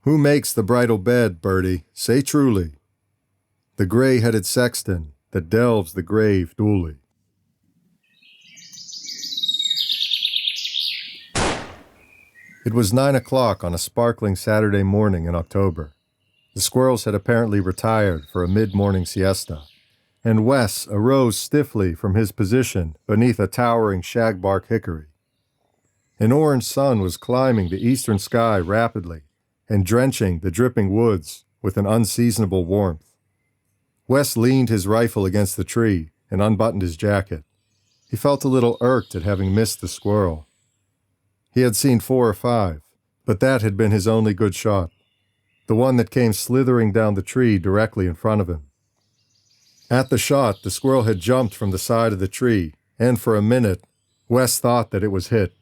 Who makes the bridal bed, Bertie? Say truly. The gray-headed sexton that delves the grave duly. It was 9 o'clock on a sparkling Saturday morning in October. The squirrels had apparently retired for a mid-morning siesta, and Wes arose stiffly from his position beneath a towering shagbark hickory. An orange sun was climbing the eastern sky rapidly and drenching the dripping woods with an unseasonable warmth. Wes leaned his rifle against the tree and unbuttoned his jacket. He felt a little irked at having missed the squirrel. He had seen 4 or 5, but that had been his only good shot, the one that came slithering down the tree directly in front of him. At the shot, the squirrel had jumped from the side of the tree, and for a minute, Wes thought that it was hit.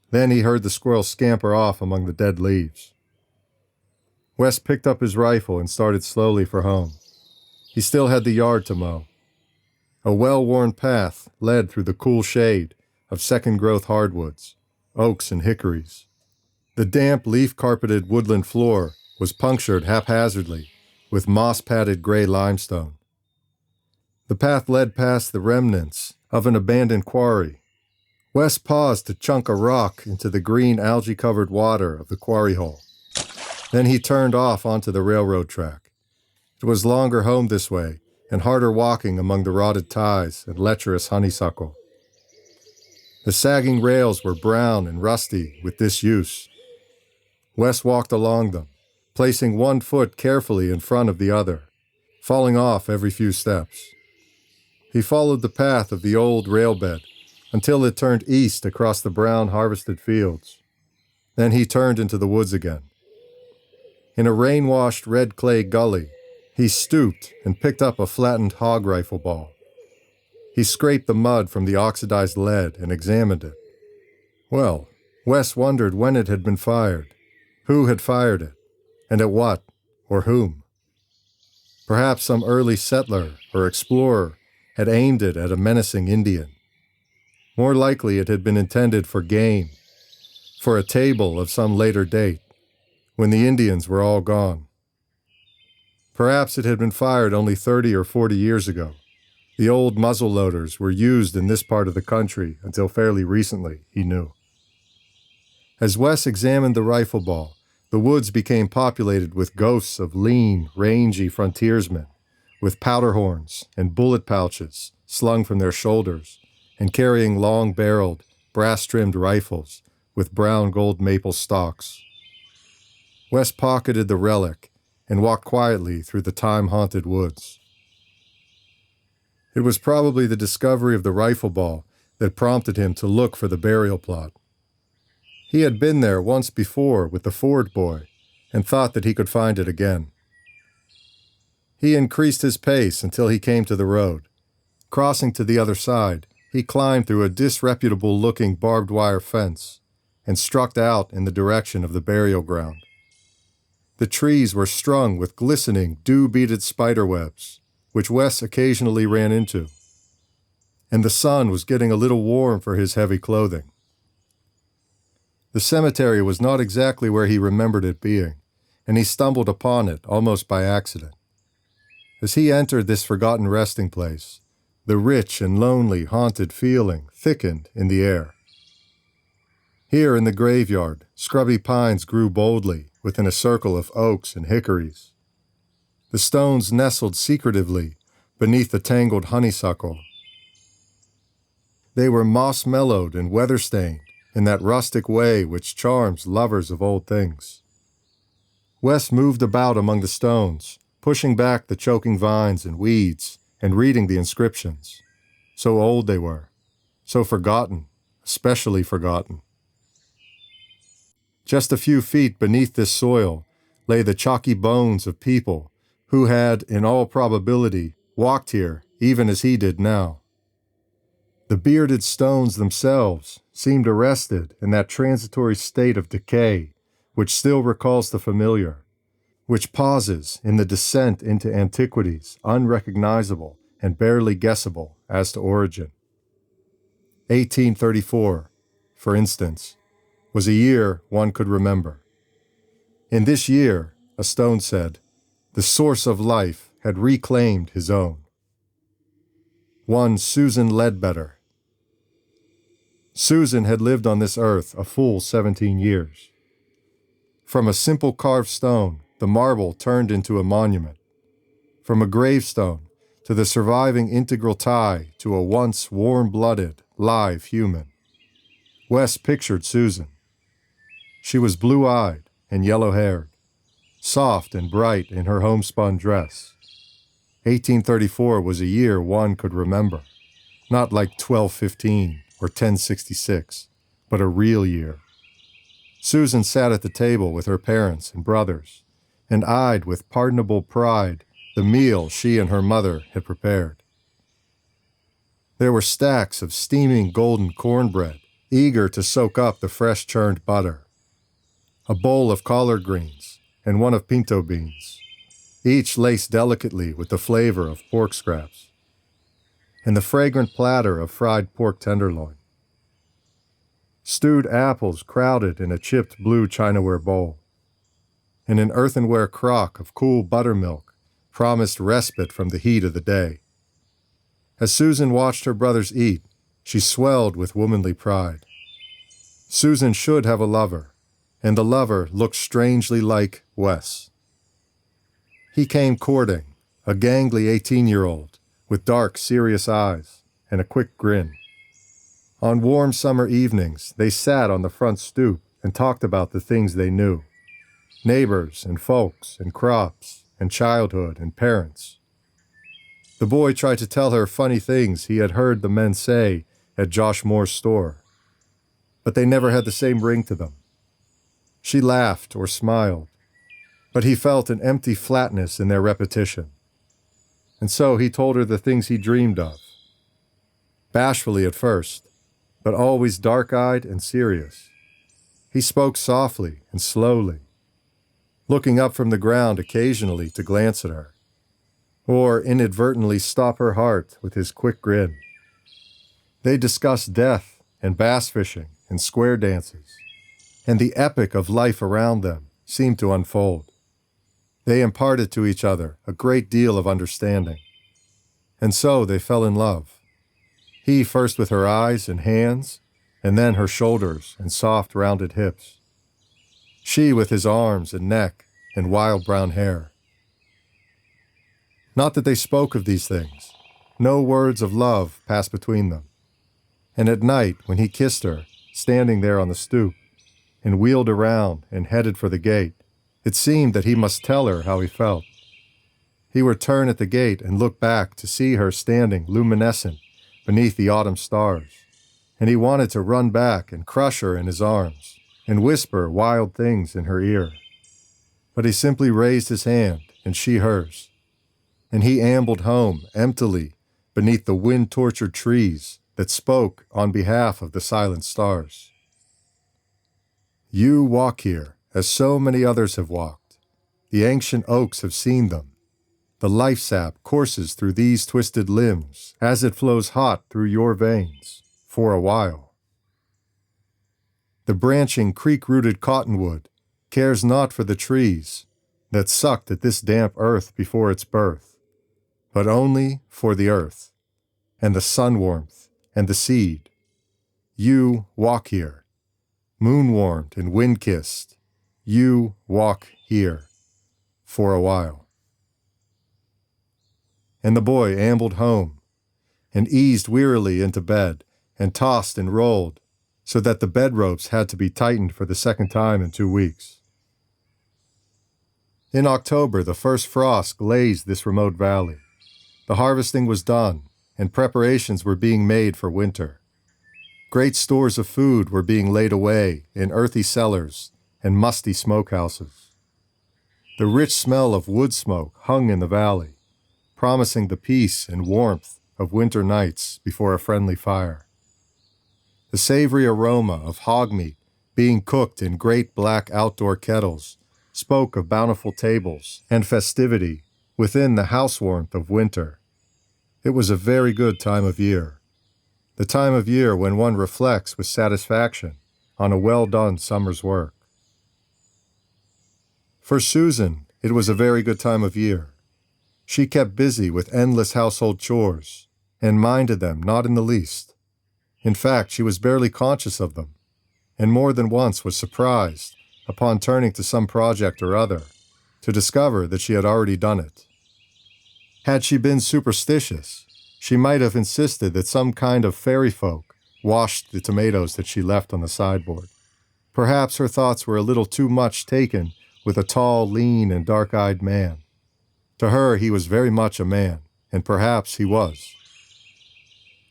Then he heard the squirrel scamper off among the dead leaves. Wes picked up his rifle and started slowly for home. He still had the yard to mow. A well-worn path led through the cool shade of second-growth hardwoods, oaks and hickories. The damp, leaf-carpeted woodland floor was punctured haphazardly with moss-padded gray limestone. The path led past the remnants of an abandoned quarry. Wes paused to chunk a rock into the green algae-covered water of the quarry hole. Then he turned off onto the railroad track. It was longer home this way, and harder walking among the rotted ties and lecherous honeysuckle. The sagging rails were brown and rusty with disuse. Wes walked along them, placing one foot carefully in front of the other, falling off every few steps. He followed the path of the old railbed until it turned east across the brown harvested fields. Then he turned into the woods again. In a rain-washed red clay gully, he stooped and picked up a flattened hog rifle ball. He scraped the mud from the oxidized lead and examined it. Well, Wes wondered when it had been fired, who had fired it, and at what, or whom. Perhaps some early settler or explorer had aimed it at a menacing Indian. More likely it had been intended for game, for a table of some later date, when the Indians were all gone. Perhaps it had been fired only 30 or 40 years ago. The old muzzle loaders were used in this part of the country until fairly recently, he knew. As Wes examined the rifle ball, the woods became populated with ghosts of lean, rangy frontiersmen, with powder horns and bullet pouches slung from their shoulders, and carrying long-barreled, brass-trimmed rifles with brown gold maple stocks. Wes pocketed the relic and walked quietly through the time-haunted woods. It was probably the discovery of the rifle ball that prompted him to look for the burial plot. He had been there once before with the Ford boy and thought that he could find it again. He increased his pace until he came to the road. Crossing to the other side, he climbed through a disreputable-looking barbed wire fence and struck out in the direction of the burial ground. The trees were strung with glistening, dew-beaded spiderwebs, which Wes occasionally ran into, and the sun was getting a little warm for his heavy clothing. The cemetery was not exactly where he remembered it being, and he stumbled upon it almost by accident. As he entered this forgotten resting place, the rich and lonely haunted feeling thickened in the air. Here in the graveyard, scrubby pines grew boldly within a circle of oaks and hickories. The stones nestled secretively beneath the tangled honeysuckle. They were moss-mellowed and weather-stained in that rustic way which charms lovers of old things. Wes moved about among the stones, pushing back the choking vines and weeds and reading the inscriptions. So old they were, so forgotten, especially forgotten. Just a few feet beneath this soil lay the chalky bones of people who had, in all probability, walked here even as he did now. The bearded stones themselves seemed arrested in that transitory state of decay which still recalls the familiar, which pauses in the descent into antiquities unrecognizable and barely guessable as to origin. 1834, for instance, was a year one could remember. In this year, a stone said, the source of life had reclaimed his own. One Susan Ledbetter. Susan had lived on this earth a full 17 years. From a simple carved stone, the marble turned into a monument. From a gravestone to the surviving integral tie to a once warm-blooded, live human. Wes pictured Susan. She was blue-eyed and yellow-haired, soft and bright in her homespun dress. 1834 was a year one could remember, not like 1215 or 1066, but a real year. Susan sat at the table with her parents and brothers and eyed with pardonable pride the meal she and her mother had prepared. There were stacks of steaming golden cornbread, eager to soak up the fresh churned butter, a bowl of collard greens, and one of pinto beans, each laced delicately with the flavor of pork scraps, and the fragrant platter of fried pork tenderloin. Stewed apples crowded in a chipped blue chinaware bowl, and an earthenware crock of cool buttermilk promised respite from the heat of the day. As Susan watched her brothers eat, she swelled with womanly pride. Susan should have a lover, and the lover looked strangely like Wes. He came courting, a gangly 18-year-old with dark, serious eyes and a quick grin. On warm summer evenings, they sat on the front stoop and talked about the things they knew. Neighbors and folks and crops and childhood and parents. The boy tried to tell her funny things he had heard the men say at Josh Moore's store, but they never had the same ring to them. She laughed or smiled, but he felt an empty flatness in their repetition. And so he told her the things he dreamed of. Bashfully at first, but always dark-eyed and serious. He spoke softly and slowly, looking up from the ground occasionally to glance at her, or inadvertently stop her heart with his quick grin. They discussed death and bass fishing and square dances, and the epic of life around them seemed to unfold. They imparted to each other a great deal of understanding, and so they fell in love. He first with her eyes and hands, and then her shoulders and soft rounded hips. She with his arms and neck and wild brown hair. Not that they spoke of these things. No words of love passed between them. And at night, when he kissed her, standing there on the stoop, and wheeled around and headed for the gate, it seemed that he must tell her how he felt. He would turn at the gate and look back to see her standing luminescent beneath the autumn stars, and he wanted to run back and crush her in his arms and whisper wild things in her ear. But he simply raised his hand, and she hers, and he ambled home emptily beneath the wind-tortured trees that spoke on behalf of the silent stars. You walk here, as so many others have walked. The ancient oaks have seen them. The life sap courses through these twisted limbs as it flows hot through your veins, for a while. The branching creek-rooted cottonwood cares not for the trees that sucked at this damp earth before its birth, but only for the earth, and the sun warmth, and the seed. You walk here, moon-warmed and wind-kissed. You walk here, for a while. And the boy ambled home, and eased wearily into bed, and tossed and rolled, so that the bed ropes had to be tightened for the second time in 2 weeks. In October, the first frost glazed this remote valley. The harvesting was done, and preparations were being made for winter. Great stores of food were being laid away in earthy cellars and musty smokehouses. The rich smell of wood smoke hung in the valley, promising the peace and warmth of winter nights before a friendly fire. The savory aroma of hog meat being cooked in great black outdoor kettles spoke of bountiful tables and festivity within the house warmth of winter. It was a very good time of year, the time of year when one reflects with satisfaction on a well-done summer's work. For Susan, it was a very good time of year. She kept busy with endless household chores and minded them not in the least. In fact, she was barely conscious of them, and more than once was surprised, upon turning to some project or other, to discover that she had already done it. Had she been superstitious, she might have insisted that some kind of fairy folk washed the tomatoes that she left on the sideboard. Perhaps her thoughts were a little too much taken with a tall, lean, and dark-eyed man. To her, he was very much a man, and perhaps he was.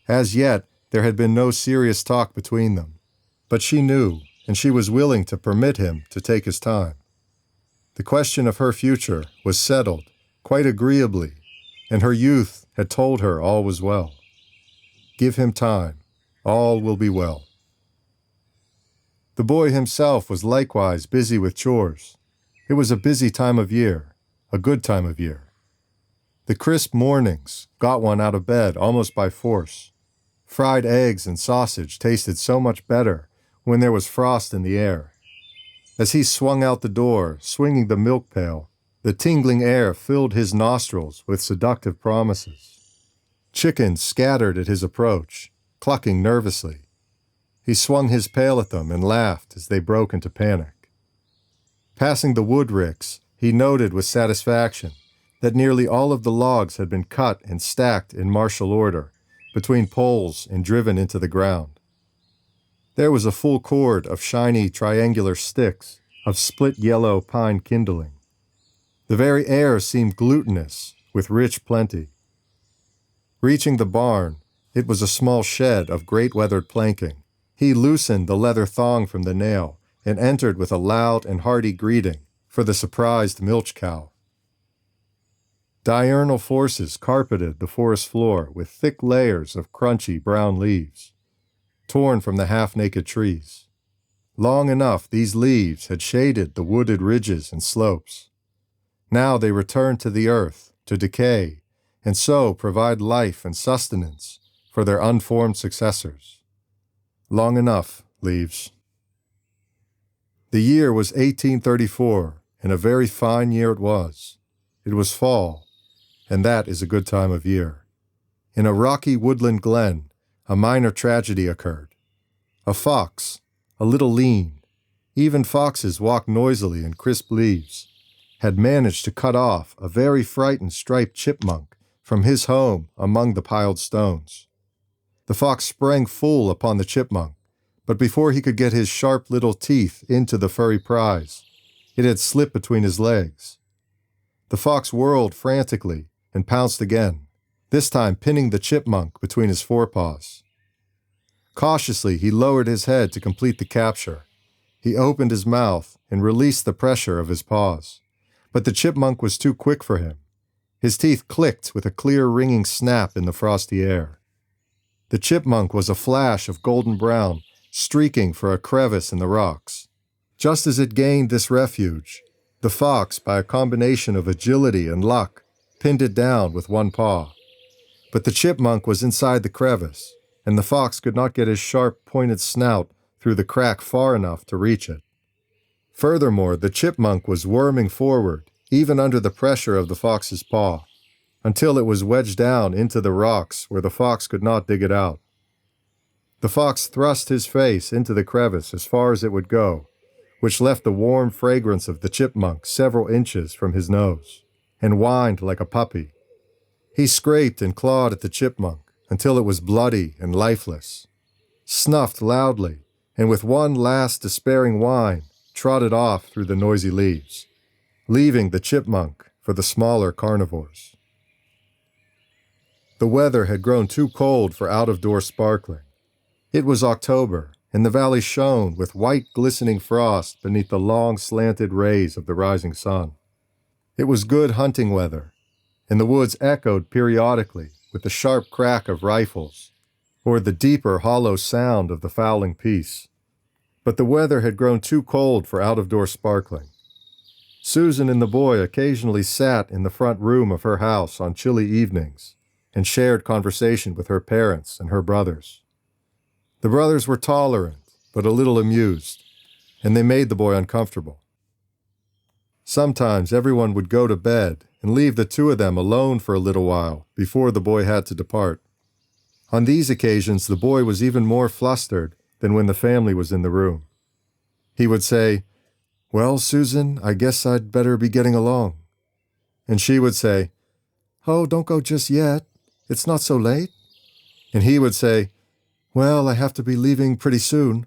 As yet, there had been no serious talk between them, but she knew, and she was willing to permit him to take his time. The question of her future was settled quite agreeably, and her youth had told her all was well. Give him time. All will be well. The boy himself was likewise busy with chores. It was a busy time of year, a good time of year. The crisp mornings got one out of bed almost by force. Fried eggs and sausage tasted so much better when there was frost in the air. As he swung out the door, swinging the milk pail, the tingling air filled his nostrils with seductive promises. Chickens scattered at his approach, clucking nervously. He swung his pail at them and laughed as they broke into panic. Passing the wood ricks, he noted with satisfaction that nearly all of the logs had been cut and stacked in martial order between poles and driven into the ground. There was a full cord of shiny triangular sticks of split yellow pine kindling. The very air seemed glutinous with rich plenty. Reaching the barn, it was a small shed of great weathered planking. He loosened the leather thong from the nail and entered with a loud and hearty greeting for the surprised milch cow. Diurnal forces carpeted the forest floor with thick layers of crunchy brown leaves, torn from the half-naked trees. Long enough these leaves had shaded the wooded ridges and slopes. Now they returned to the earth, to decay, and so provide life and sustenance for their unformed successors. Long enough, leaves. The year was 1834, and a very fine year it was. It was fall, and that is a good time of year. In a rocky woodland glen, a minor tragedy occurred. A fox, a little lean, even foxes walk noisily in crisp leaves, had managed to cut off a very frightened striped chipmunk from his home among the piled stones. The fox sprang full upon the chipmunk, but before he could get his sharp little teeth into the furry prize, it had slipped between his legs. The fox whirled frantically and pounced again, this time pinning the chipmunk between his forepaws. Cautiously, he lowered his head to complete the capture. He opened his mouth and released the pressure of his paws, but the chipmunk was too quick for him. His teeth clicked with a clear ringing snap in the frosty air. The chipmunk was a flash of golden brown, streaking for a crevice in the rocks. Just as it gained this refuge, the fox, by a combination of agility and luck, pinned it down with one paw. But the chipmunk was inside the crevice, and the fox could not get his sharp, pointed snout through the crack far enough to reach it. Furthermore, the chipmunk was worming forward, even under the pressure of the fox's paw, until it was wedged down into the rocks where the fox could not dig it out. The fox thrust his face into the crevice as far as it would go, which left the warm fragrance of the chipmunk several inches from his nose, and whined like a puppy. He scraped and clawed at the chipmunk until it was bloody and lifeless, snuffed loudly, and with one last despairing whine, trotted off through the noisy leaves, leaving the chipmunk for the smaller carnivores. The weather had grown too cold for out-of-door sparkling. It was October, and the valley shone with white glistening frost beneath the long slanted rays of the rising sun. It was good hunting weather, and the woods echoed periodically with the sharp crack of rifles, or the deeper hollow sound of the fowling piece. But the weather had grown too cold for out-of-door sparkling. Susan and the boy occasionally sat in the front room of her house on chilly evenings and shared conversation with her parents and her brothers. The brothers were tolerant, but a little amused, and they made the boy uncomfortable. Sometimes everyone would go to bed and leave the two of them alone for a little while before the boy had to depart. On these occasions, the boy was even more flustered than when the family was in the room. He would say, "Well, Susan, I guess I'd better be getting along." And she would say, "Oh, don't go just yet. It's not so late." And he would say, "Well, I have to be leaving pretty soon,"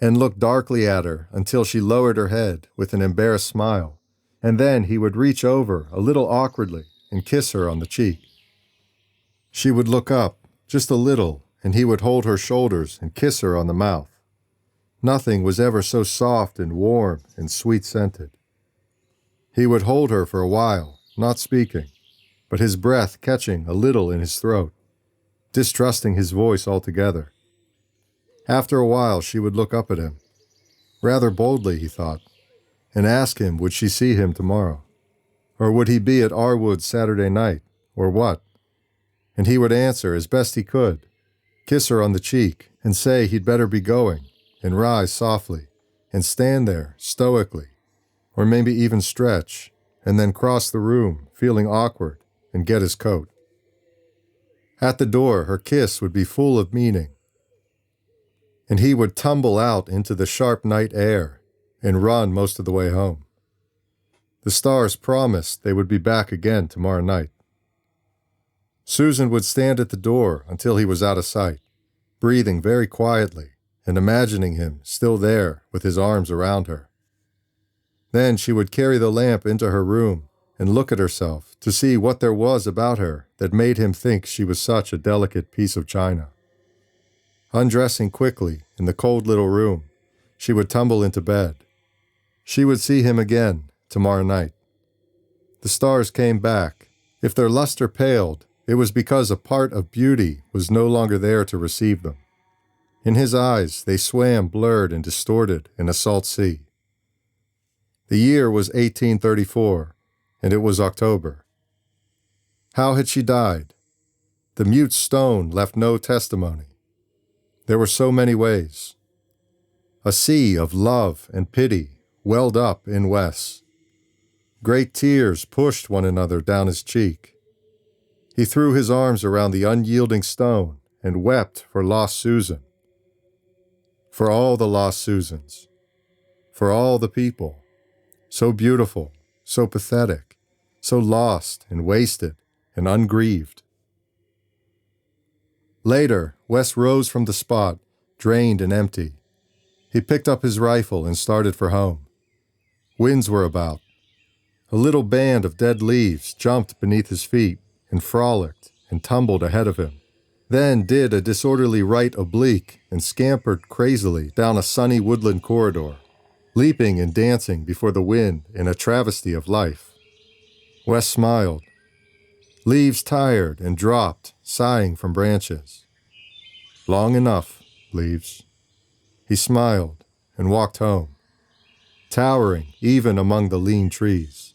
and look darkly at her until she lowered her head with an embarrassed smile, and then he would reach over a little awkwardly and kiss her on the cheek. She would look up just a little, and he would hold her shoulders and kiss her on the mouth. Nothing was ever so soft and warm and sweet-scented. He would hold her for a while, not speaking, but his breath catching a little in his throat, distrusting his voice altogether. After a while, she would look up at him, rather boldly, he thought, and ask him would she see him tomorrow, or would he be at Arwood Saturday night, or what? And he would answer as best he could, kiss her on the cheek, and say he'd better be going, and rise softly, and stand there stoically, or maybe even stretch, and then cross the room, feeling awkward, and get his coat. At the door, her kiss would be full of meaning, and he would tumble out into the sharp night air and run most of the way home. The stars promised they would be back again tomorrow night. Susan would stand at the door until he was out of sight, breathing very quietly and imagining him still there with his arms around her. Then she would carry the lamp into her room and look at herself to see what there was about her that made him think she was such a delicate piece of china. Undressing quickly in the cold little room, she would tumble into bed. She would see him again tomorrow night. The stars came back. If their luster paled, it was because a part of beauty was no longer there to receive them. In his eyes, they swam blurred and distorted in a salt sea. The year was 1834, and it was October. How had she died? The mute stone left no testimony. There were so many ways. A sea of love and pity welled up in Wes. Great tears pushed one another down his cheek. He threw his arms around the unyielding stone and wept for lost Susan. For all the lost Susans. For all the people. So beautiful, so pathetic, so lost and wasted and ungrieved. Later, Wes rose from the spot, drained and empty. He picked up his rifle and started for home. Winds were about. A little band of dead leaves jumped beneath his feet and frolicked and tumbled ahead of him, then did a disorderly right oblique and scampered crazily down a sunny woodland corridor, leaping and dancing before the wind in a travesty of life. Wes smiled. Leaves tired and dropped, sighing from branches. Long enough, leaves. He smiled and walked home, towering even among the lean trees.